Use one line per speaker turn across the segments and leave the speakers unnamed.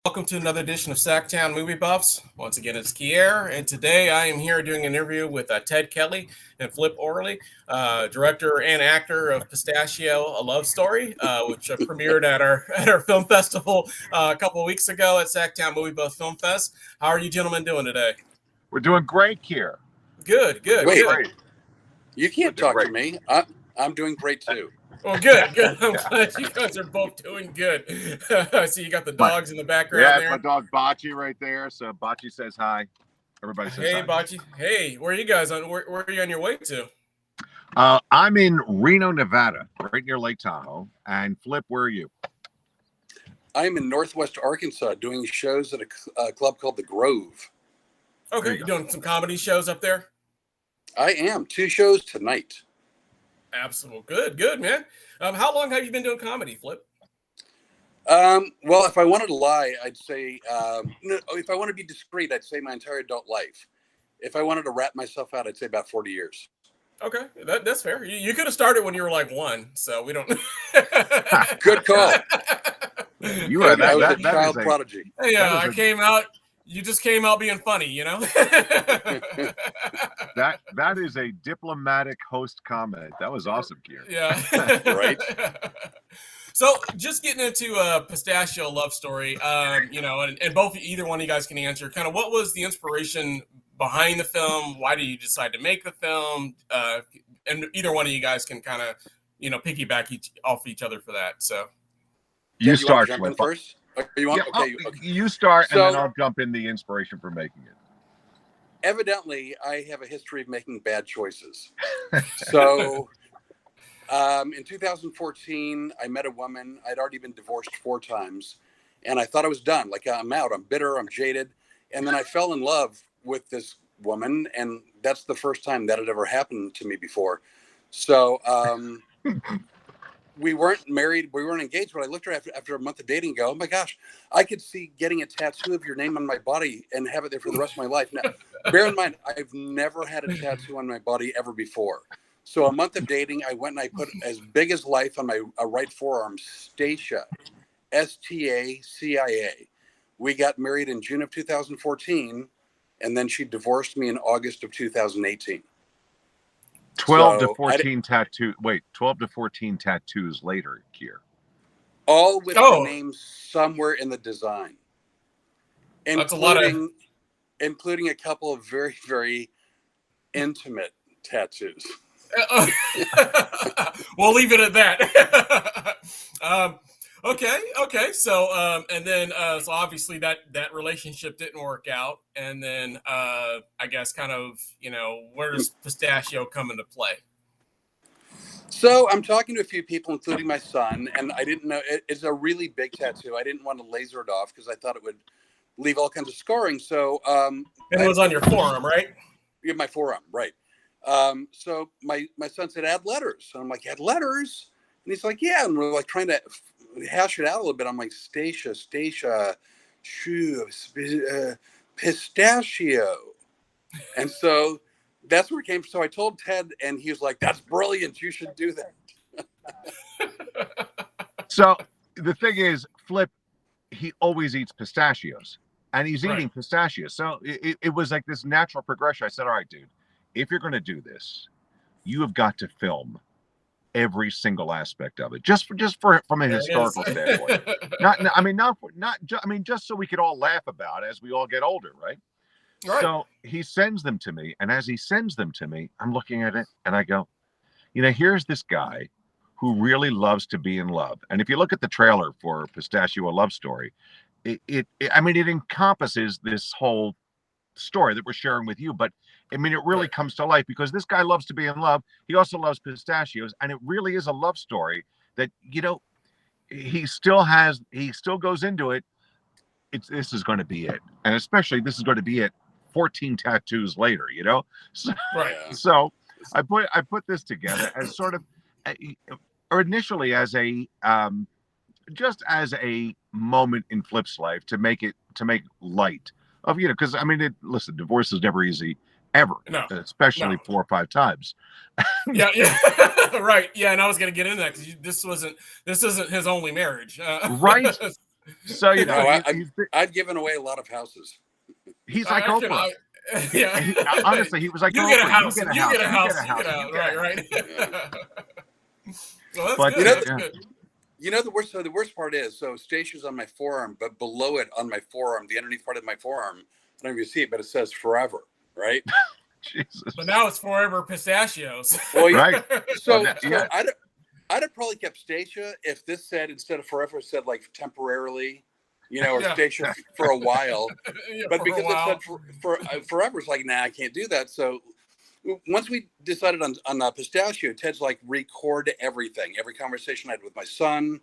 Welcome to another edition of SacTown Movie Buffs. Once again, it's Kier, and today I am here doing an interview with Ted Kelly and Flip Orley, director and actor of Pistachio: A Love Story, which premiered at our film festival a couple of weeks ago at SacTown Movie Buffs Film Fest. How are you gentlemen doing today?
We're doing great here.
Good.
Wait,
Good.
you can't talk to me. I'm doing great too.
Well, good. I'm glad you guys are both doing good. I see you got the dogs in the background
Yeah,
there.
my dog Bocce right there. So Bocce says hi. Everybody says hi.
Hey, Bocce. Hey, where are you guys on? Where are you on your way to?
I'm in Reno, Nevada, right near Lake Tahoe. And Flip, where are you?
I'm in Northwest Arkansas doing shows at a club called The Grove.
Okay, you doing some comedy shows up there?
I am. 2 shows tonight.
Absolutely. Good, man. How long have you been doing comedy, Flip?
Well, if I wanted to lie, I'd say, no, if I want to be discreet, I'd say my entire adult life. If I wanted to rat myself out, I'd say about 40 years.
Okay, that's fair. You could have started when you were like 1, so we don't.
Good call.
You are
I was a child prodigy.
Yeah, I came out. You just came out being funny, you know.
That is a diplomatic host comment. That was awesome, Kier.
Yeah.
Right.
So, just getting into Pistachio: Love Story, and either one of you guys can answer. Kind of, what was the inspiration behind the film? Why did you decide to make the film? And either one of you guys can kind of, piggyback off each other for that. So,
you start
Flip first. You want?
Yeah,
okay.
You start, and then I'll jump in the inspiration for making it.
Evidently, I have a history of making bad choices. So, in 2014, I met a woman. I'd already been divorced 4 times, and I thought I was done. Like, I'm out. I'm bitter. I'm jaded. And then I fell in love with this woman, and that's the first time that had ever happened to me before. So, we weren't married. We weren't engaged, but I looked at her after a month of dating and go, oh my gosh, I could see getting a tattoo of your name on my body and have it there for the rest of my life. Now, bear in mind, I've never had a tattoo on my body ever before. So a month of dating, I went and I put as big as life on my right forearm, Stacia, Stacia. We got married in June of 2014, and then she divorced me in August of 2018.
12 to 14 tattoos. Wait, 12 to 14 tattoos later, Kier.
All with her name somewhere in the design.
That's a lot of...
Including a couple of very, very intimate tattoos.
We'll leave it at that. Okay. So, and then, so obviously that relationship didn't work out. And then, I guess kind of, where does Pistachio come into play?
So I'm talking to a few people, including my son, and I didn't know it's a really big tattoo. I didn't want to laser it off because I thought it would leave all kinds of scarring. So,
and it was on your forearm, right?
Yeah, my forearm, right. So my son said, add letters. And I'm like, add letters? And he's like, yeah. And we're like trying to hash it out a little bit. I'm like, Stacia, Pistachio. And so that's where it came. So I told Ted, and he was like, that's brilliant. You should do that.
So the thing is, Flip, he always eats pistachios, and he's eating pistachios. So it was like this natural progression. I said, all right, dude, if you're going to do this, you have got to film every single aspect of it, just from a historical standpoint. Just so we could all laugh about as we all get older, right? So he sends them to me, and as he sends them to me, I'm looking at it and I go, here's this guy who really loves to be in love. And if you look at the trailer for Pistachio: A Love Story, it encompasses this whole story that we're sharing with you, but it really comes to life because this guy loves to be in love. He also loves pistachios, and it really is a love story that he still goes into it. This is going to be it, and especially this is going to be it 14 tattoos later, so I put this together as sort of or initially as a just as a moment in Flip's life to make light of, because listen, divorce is never easy ever, especially 4 or 5 times.
Yeah, right. Yeah, and I was going to get into that because this isn't his only marriage,
right? So you know,
No, I'd given away a lot of houses.
he's like Oprah.
Yeah.
Honestly, he was like,
You get a
Oprah,
house.
you get a
You
house.
get a
You
house.
get a
You
house.
get a house.
You get a
Right.
house.
Well, that's
But,
good.
You know,
That's good.
You know, the worst part is, so Stacia's on my forearm, but below it on my forearm, the underneath part of my forearm, I don't know if you see it, but it says forever, right?
Jesus.
But now it's forever pistachios.
Well,
Right.
So,
Well, yeah.
I'd have probably kept Stacia if this said, instead of forever, it said like temporarily, you know, or
Yeah.
Stacia for a while.
Yeah,
But
for
because
a while.
it said forever, it's like, nah, I can't do that. So once we decided on Pistachio, Ted's like, record everything, every conversation I had with my son,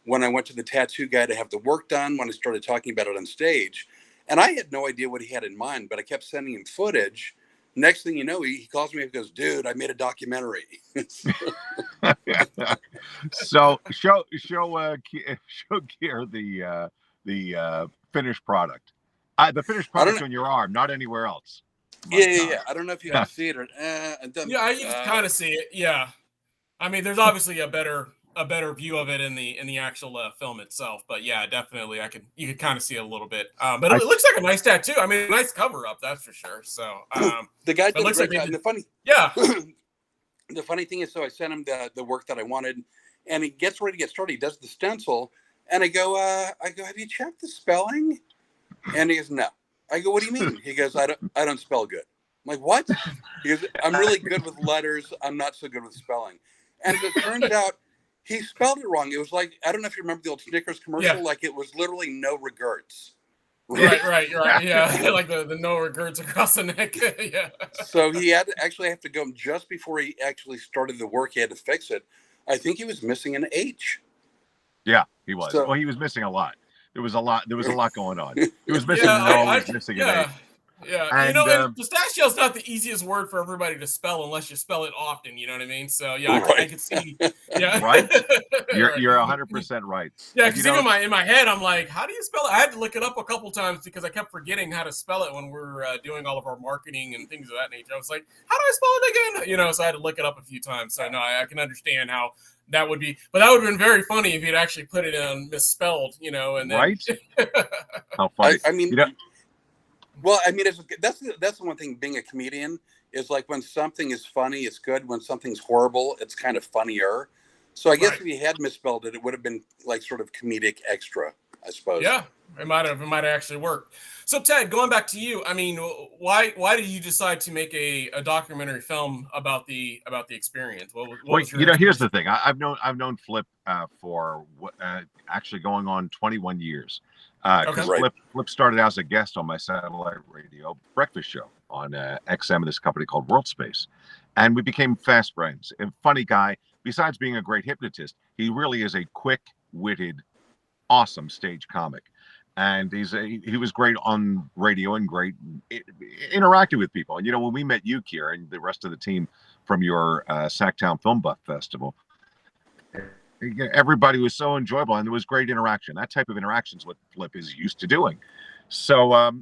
when I went to the tattoo guy to have the work done, when I started talking about it on stage. And I had no idea what he had in mind, but I kept sending him footage. Next thing you know, he calls me and goes, dude, I made a documentary.
So show Kier the finished product. The finished product on your arm, not anywhere else.
Yeah. I don't know if you
Yeah.
can see it or
Yeah, you can kind of see it. Yeah. I mean, there's obviously a better view of it in the actual film itself, but yeah, definitely you could kind of see it a little bit. But it looks like a nice tattoo. I mean, a nice cover up, that's for sure. So
the guy did a great
like
job. And
yeah.
The funny thing is, so I sent him the work that I wanted, and he gets ready to get started. He does the stencil, and I go, have you checked the spelling? And he goes, no. I go, what do you mean? He goes, I don't spell good. I'm like, what? He goes, I'm really good with letters. I'm not so good with spelling. And as it turns out, he spelled it wrong. It was like, I don't know if you remember the old Snickers commercial.
Yeah.
Like, it was literally no regrets.
Right. Yeah, like the no regrets across the neck. Yeah.
So he had to actually have to go just before he actually started the work. He had to fix it. I think he was missing an H.
Yeah, he was.
So,
well, he was missing a lot. There was a lot going on. He was missing no. He was missing an H.
Yeah,
and,
and pistachio's not the easiest word for everybody to spell unless you spell it often. You know what I mean? So yeah, I can see. Yeah,
right. You're 100% right.
Yeah, because even in my head, I'm like, how do you spell it? I had to look it up a couple times because I kept forgetting how to spell it when we were doing all of our marketing and things of that nature. I was like, how do I spell it again? You know, so I had to look it up a few times. So no, I can understand how that would be, but that would have been very funny if you'd actually put it in misspelled. You know, and then,
right. How funny.
I mean. Well, I mean, that's the one thing being a comedian is like when something is funny, it's good. When something's horrible, it's kind of funnier. So I guess if he had misspelled it, it would have been like sort of comedic extra, I suppose.
Yeah, it might have actually worked. So Ted, going back to you, I mean, why did you decide to make a documentary film about the experience? What was your
here's the thing. I've known Flip for actually going on 21 years.
Okay.
Flip started out as a guest on my satellite radio breakfast show on XM of this company called World Space, and we became fast friends. And funny guy. Besides being a great hypnotist, he really is a quick-witted, awesome stage comic, and he was great on radio and great interacting with people. And when we met you, Kier, and the rest of the team from your SacTown Film Buff Festival, everybody was so enjoyable, and there was great interaction. That type of interaction is what Flip is used to doing. So,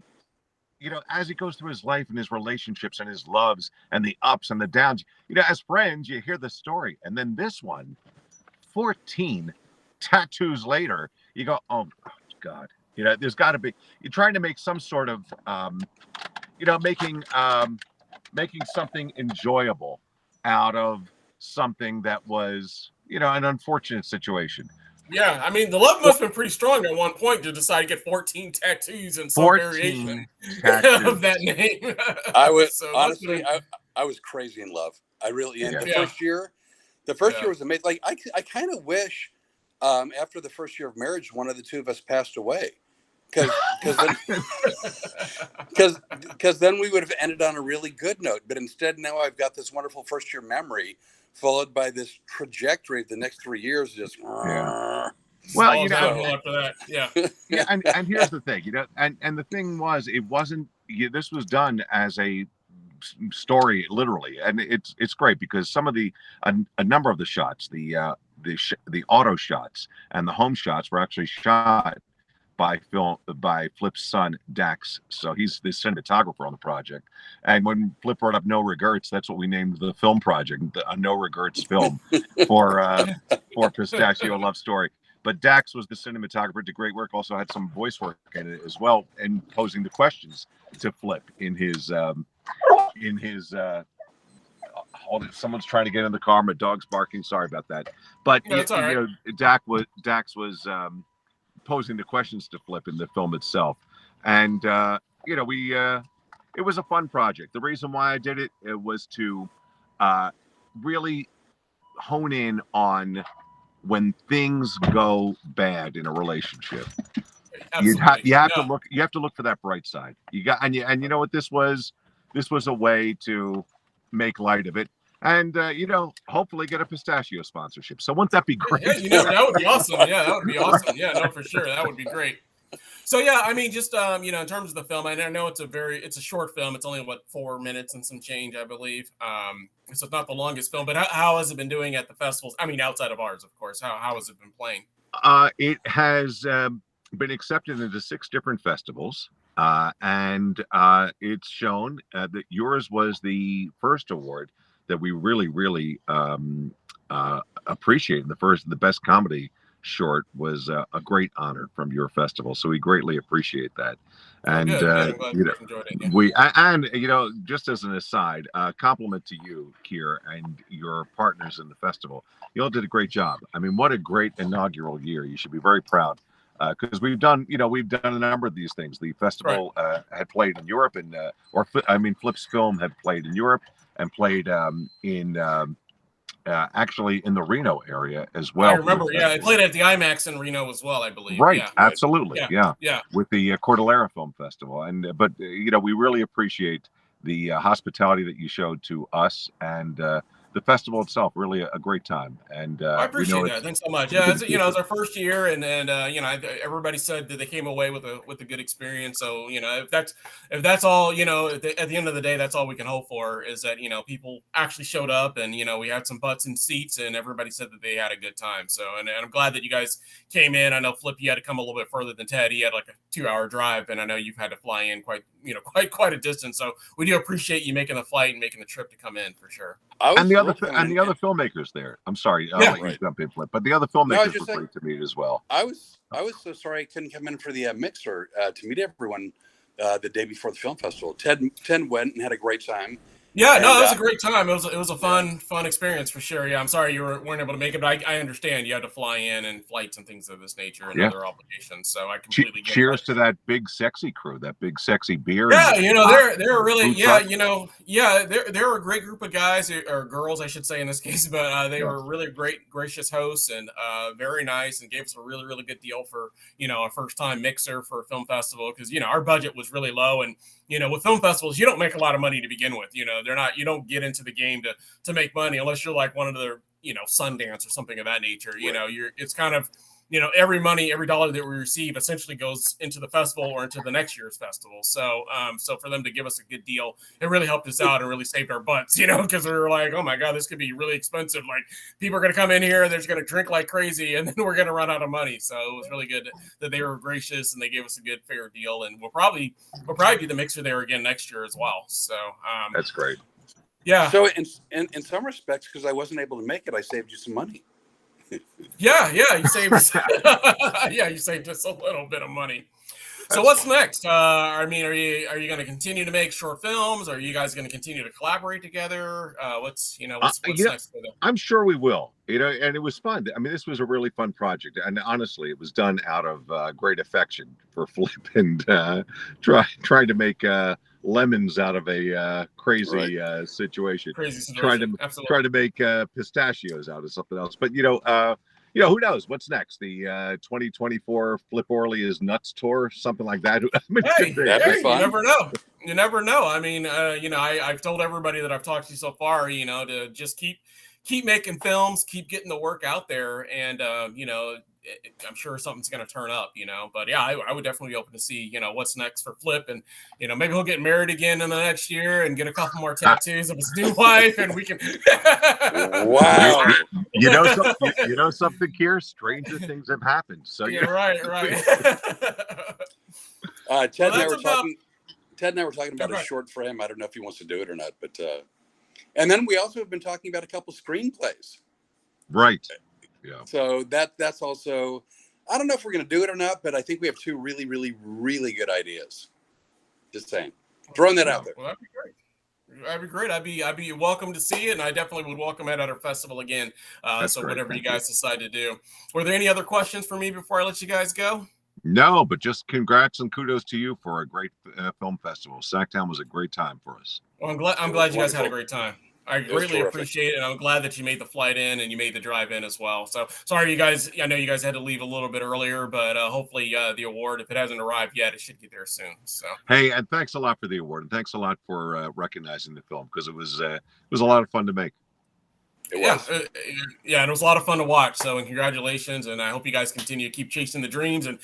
as he goes through his life and his relationships and his loves and the ups and the downs, as friends, you hear the story. And then this one, 14 tattoos later, you go, oh, God. There's got to be, you're trying to make some sort of, making something enjoyable out of something that was, an unfortunate situation.
Yeah, I mean, the love must have been pretty strong at one point to decide to get 14 tattoos and some variation of that name.
I was honestly, I was crazy in love. I really, the first year was amazing. Like I kind of wish after the first year of marriage, one of the two of us passed away, because then we would have ended on a really good note. But instead, now I've got this wonderful first year memory, followed by this trajectory of the next 3 years. Just
well,
after that,
and here's the thing, and the thing was, it wasn't. This was done as a story, literally, and it's great because some of a number of the shots, the auto shots and the home shots were actually shot by Flip's son Dax. So he's the cinematographer on the project. And when Flip brought up No Regrets, that's what we named the film project, a No Regrets film for Pistachio Love Story. but Dax was the cinematographer, did great work. Also had some voice work in it as well, and posing the questions to Flip in his hold it, someone's trying to get in the car. My dog's barking. Sorry about that. But
No, it's all right.
Dax was posing the questions to Flip in the film itself, and it was a fun project. The reason why I did it was to really hone in on when things go bad in a relationship.
Absolutely.
You have to look for that bright side. You know what this was a way to make light of it, and hopefully get a Pistachio sponsorship. So wouldn't that be great?
Yeah, that would be awesome. Yeah, that would be awesome. Yeah, no, for sure, that would be great. So yeah, I mean, just in terms of the film, I know it's a short film. It's only 4 minutes and some change, I believe. So it's not the longest film. But how has it been doing at the festivals? I mean, outside of ours, of course. How has it been playing?
It has been accepted into 6 different festivals, and it's shown that yours was the first award that we really appreciate. The best comedy short was a great honor from your festival, so we greatly appreciate that. And
I'm glad you enjoyed it.
Yeah. Just as an aside, compliment to you, Keir, and your partners in the festival. You all did a great job. I mean, what a great inaugural year. You should be very proud, because we've done a number of these things. The festival had played in Europe, and Flip's film had played in Europe and played actually in the Reno area as well.
I remember, it played at the IMAX in Reno as well, I believe.
Right,
yeah.
Absolutely, yeah.
With
the Cordillera Film Festival, but we really appreciate the hospitality that you showed to us and the festival itself. Really a great time, and
I appreciate that. Thanks so much. Yeah, it's our first year, and everybody said that they came away with a good experience. So if that's all, at the end of the day, that's all we can hope for, is that people actually showed up, and we had some butts in seats, and everybody said that they had a good time. So and I'm glad that you guys came in. I know Flip, you had to come a little bit further than Ted. He had like a 2-hour drive, and I know you've had to fly in quite a distance. So we do appreciate you making the flight and making the trip to come in for sure.
And the other filmmakers there. I'm sorry, I'll let you jump in, Flip. But the other filmmakers were great to meet as well.
I was so sorry I couldn't come in for the mixer to meet everyone the day before the film festival. Ted went and had a great time.
Yeah, no, it was a great time. It was a fun experience for sure. Yeah, I'm sorry you weren't able to make it, but I understand you had to fly in and flights and things of this nature and other obligations. So I completely get it.
Cheers to that big sexy crew, that big sexy beer.
Yeah, they're really they're a great group of guys or girls, I should say in this case, but they were really great, gracious hosts and very nice, and gave us a really, really good deal for a first time mixer for a film festival, because our budget was really low, and with film festivals you don't make a lot of money to begin with. You don't get into the game to make money unless you're like one of their Sundance or something of that nature. It's kind of every dollar that we receive essentially goes into the festival or into the next year's festival. So for them to give us a good deal, it really helped us out and really saved our butts, because we were like, oh my God, this could be really expensive. Like, people are going to come in here, they're going to drink like crazy, and then we're going to run out of money. So it was really good that they were gracious and they gave us a good, fair deal. And we'll probably be the mixer there again next year as well. So
that's great.
Yeah.
So in some respects, because I wasn't able to make it, I saved you some money.
Yeah, you saved us. You saved us a little bit of money. So what's next? Are you going to continue to make short films? Are you guys going to continue to collaborate together? What's next for them?
I'm sure we will. And it was fun. I mean, this was a really fun project, and honestly, it was done out of great affection for Flip and trying to make lemons out of a crazy situation. Trying to make pistachios out of something else. But who knows what's next? The 2024 Flip Orley is Nuts tour, something like that.
You never know. I mean, I've told everybody that I've talked to so far, to just keep making films, keep getting the work out there, and I'm sure something's going to turn up, but yeah, I would definitely be open to see, what's next for Flip, and, maybe he'll get married again in the next year and get a couple more tattoos of his new wife, and we can.
Wow.
Something, Keir? Stranger things have happened. So
yeah, right.
Ted and I were talking about a short for him. I don't know if he wants to do it or not, but and then we also have been talking about a couple screenplays.
Right. Yeah.
So that's also, I don't know if we're going to do it or not, but I think we have two really, really, really good ideas. Just saying, throwing that out there.
Well, that'd be great. That'd be great. I'd be welcome to see it, and I definitely would welcome it at our festival again. So
great.
whatever you guys decide to do. Were there any other questions for me before I let you guys go?
No, but just congrats and kudos to you for a great film festival. SacTown was a great time for us.
Well, I'm glad you guys had a great time. I greatly
terrific.
appreciate it. And I'm glad that you made the flight in and you made the drive in as well. So sorry, you guys. I know you guys had to leave a little bit earlier, but hopefully the award, if it hasn't arrived yet, it should get there soon. So
hey, and thanks a lot for the award, and thanks a lot for recognizing the film, because it was a lot of fun to make.
It was.
Yeah, and it was a lot of fun to watch. So, and congratulations, and I hope you guys continue to keep chasing the dreams, and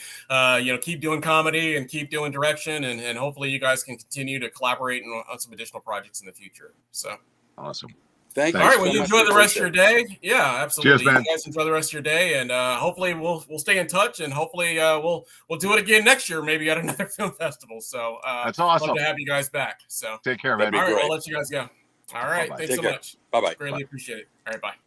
keep doing comedy and keep doing direction, and hopefully you guys can continue to collaborate on some additional projects in the future. So.
Awesome.
Thank you.
All right.
so
Well, you
much.
enjoy the rest of your day. Yeah, absolutely.
Cheers, man.
You guys enjoy the rest of your day, and hopefully we'll stay in touch, and hopefully we'll do it again next year, maybe at another film festival. So
that's awesome.
Love to have you guys back. So
take care,
That'd
man.
be
all right,
great.
I'll let you guys go. All right.
Bye-bye.
Thanks
Take
so
care.
much.
Bye-bye.
Greatly appreciate it. All right. Bye.